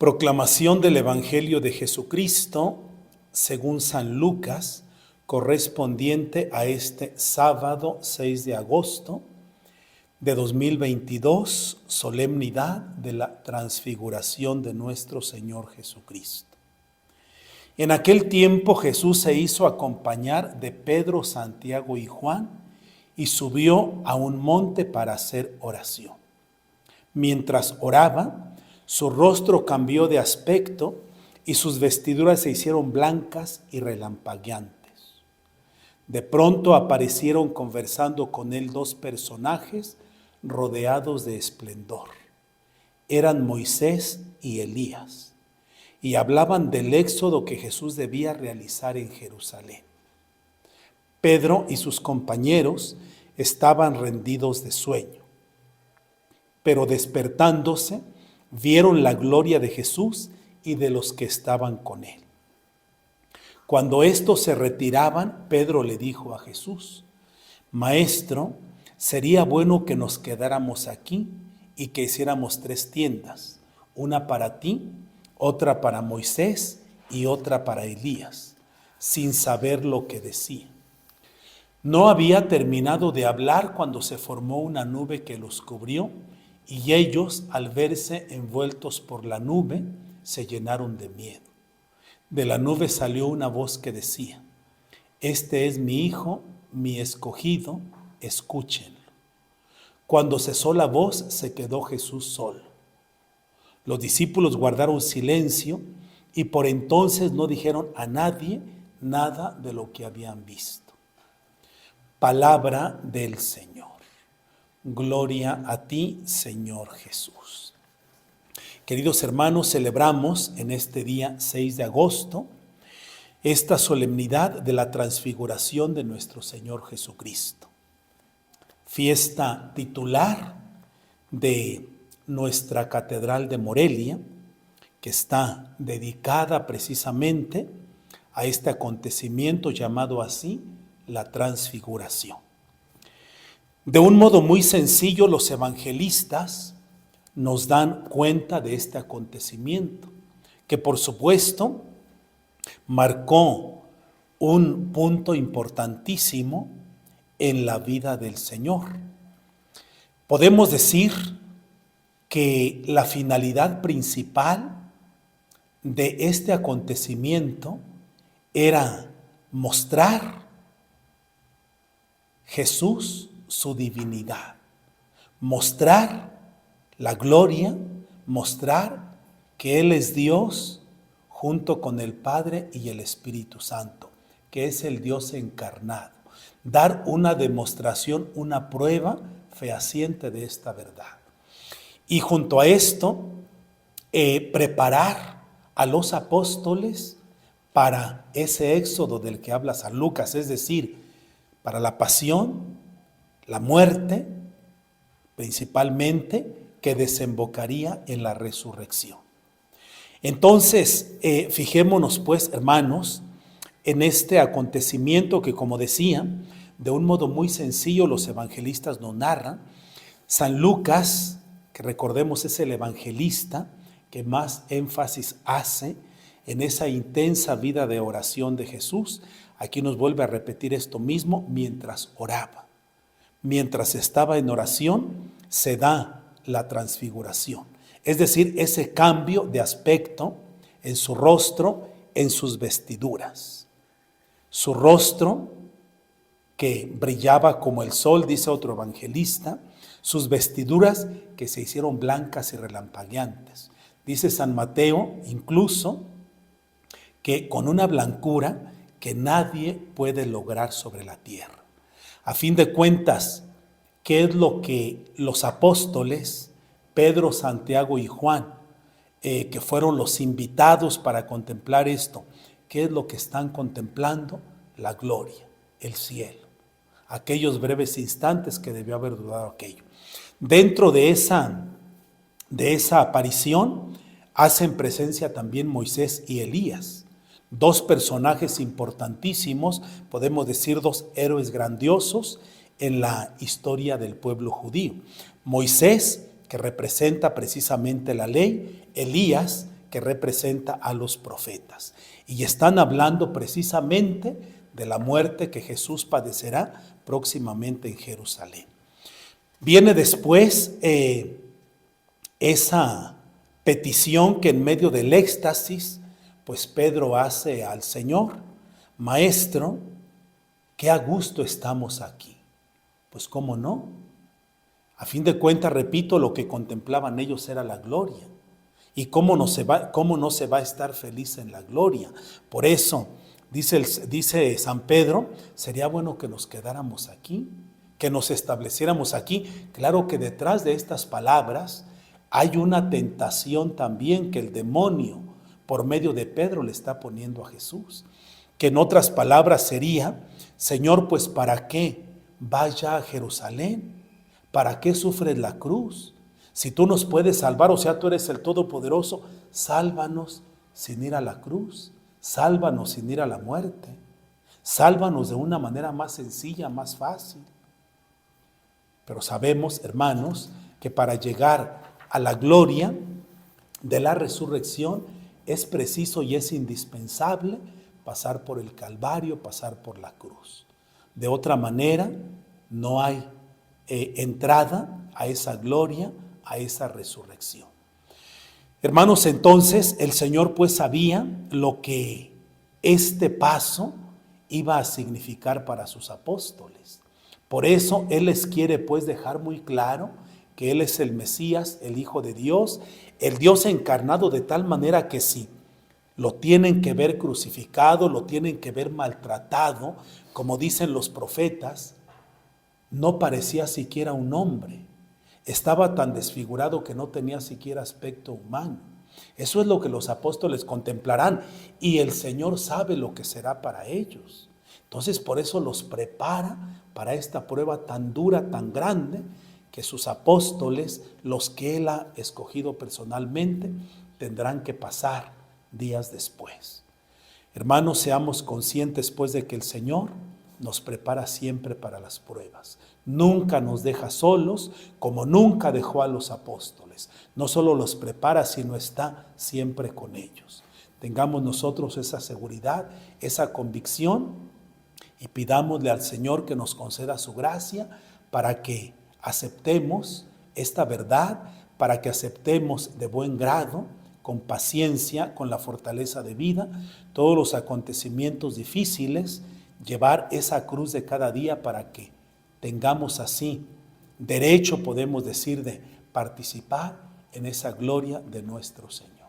Proclamación del Evangelio de Jesucristo según San Lucas, correspondiente a este sábado 6 de agosto de 2022, solemnidad de la transfiguración de nuestro Señor Jesucristo. En aquel tiempo Jesús se hizo acompañar de Pedro, Santiago y Juan y subió a un monte para hacer oración. Mientras oraba, su rostro cambió de aspecto y sus vestiduras se hicieron blancas y relampagueantes. De pronto aparecieron conversando con él dos personajes rodeados de esplendor. Eran Moisés y Elías, y hablaban del éxodo que Jesús debía realizar en Jerusalén. Pedro y sus compañeros estaban rendidos de sueño, pero despertándose, vieron la gloria de Jesús y de los que estaban con él. Cuando estos se retiraban, Pedro le dijo a Jesús: Maestro, sería bueno que nos quedáramos aquí y que hiciéramos 3 tiendas, una para ti, otra para Moisés y otra para Elías, sin saber lo que decía. No había terminado de hablar cuando se formó una nube que los cubrió, y ellos, al verse envueltos por la nube, se llenaron de miedo. De la nube salió una voz que decía: Este es mi Hijo, mi escogido, escúchenlo. Cuando cesó la voz, se quedó Jesús solo. Los discípulos guardaron silencio y por entonces no dijeron a nadie nada de lo que habían visto. Palabra del Señor. Gloria a ti, Señor Jesús. Queridos hermanos, celebramos en este día 6 de agosto esta solemnidad de la transfiguración de nuestro Señor Jesucristo. Fiesta titular de nuestra Catedral de Morelia, que está dedicada precisamente a este acontecimiento llamado así, la transfiguración. De un modo muy sencillo, los evangelistas nos dan cuenta de este acontecimiento, que por supuesto marcó un punto importantísimo en la vida del Señor. Podemos decir que la finalidad principal de este acontecimiento era mostrar Jesús su divinidad, mostrar la gloria, mostrar que Él es Dios junto con el Padre y el Espíritu Santo, que es el Dios encarnado. Dar una demostración, una prueba fehaciente de esta verdad. Y junto a esto, preparar a los apóstoles para ese éxodo del que habla San Lucas, es decir, para la pasión, la muerte, principalmente, que desembocaría en la resurrección. Entonces, fijémonos pues, hermanos, en este acontecimiento que, como decía, de un modo muy sencillo los evangelistas nos narran. San Lucas, que recordemos es el evangelista que más énfasis hace en esa intensa vida de oración de Jesús, aquí nos vuelve a repetir esto mismo mientras oraba. Mientras estaba en oración, se da la transfiguración. Es decir, ese cambio de aspecto en su rostro, en sus vestiduras. Su rostro, que brillaba como el sol, dice otro evangelista, sus vestiduras que se hicieron blancas y relampagueantes. Dice San Mateo, incluso, que con una blancura que nadie puede lograr sobre la tierra. A fin de cuentas, ¿qué es lo que los apóstoles, Pedro, Santiago y Juan, que fueron los invitados para contemplar esto, qué es lo que están contemplando? La gloria, el cielo, aquellos breves instantes que debió haber durado aquello. Dentro de esa aparición hacen presencia también Moisés y Elías, 2 personajes importantísimos, podemos decir 2 héroes grandiosos en la historia del pueblo judío. Moisés, que representa precisamente la ley, Elías, que representa a los profetas. Y están hablando precisamente de la muerte que Jesús padecerá próximamente en Jerusalén. Viene después esa petición que en medio del éxtasis, pues Pedro hace al Señor: Maestro, qué a gusto estamos aquí. Pues cómo no. A fin de cuentas, repito, lo que contemplaban ellos era la gloria. ¿Y cómo no se va a estar feliz en la gloria? Por eso, dice San Pedro, sería bueno que nos quedáramos aquí, que nos estableciéramos aquí. Claro que detrás de estas palabras hay una tentación también que el demonio, por medio de Pedro, le está poniendo a Jesús. Que en otras palabras sería: Señor, pues ¿para qué vaya a Jerusalén? ¿Para qué sufres la cruz? Si tú nos puedes salvar, o sea, tú eres el Todopoderoso, sálvanos sin ir a la cruz, sálvanos sin ir a la muerte, sálvanos de una manera más sencilla, más fácil. Pero sabemos, hermanos, que para llegar a la gloria de la resurrección es preciso y es indispensable pasar por el Calvario, pasar por la cruz. De otra manera, no hay entrada a esa gloria, a esa resurrección. Hermanos, entonces el Señor pues sabía lo que este paso iba a significar para sus apóstoles. Por eso Él les quiere pues dejar muy claro que Él es el Mesías, el Hijo de Dios, el Dios encarnado, de tal manera que si lo tienen que ver crucificado, lo tienen que ver maltratado, como dicen los profetas, no parecía siquiera un hombre. Estaba tan desfigurado que no tenía siquiera aspecto humano. Eso es lo que los apóstoles contemplarán, y el Señor sabe lo que será para ellos. Entonces, por eso los prepara para esta prueba tan dura, tan grande, que sus apóstoles, los que Él ha escogido personalmente, tendrán que pasar días después. Hermanos, seamos conscientes pues de que el Señor nos prepara siempre para las pruebas. Nunca nos deja solos, como nunca dejó a los apóstoles. No solo los prepara, sino está siempre con ellos. Tengamos nosotros esa seguridad, esa convicción, y pidámosle al Señor que nos conceda su gracia para que aceptemos esta verdad, para que aceptemos de buen grado, con paciencia, con la fortaleza de vida, todos los acontecimientos difíciles, llevar esa cruz de cada día para que tengamos así derecho, podemos decir, de participar en esa gloria de nuestro Señor.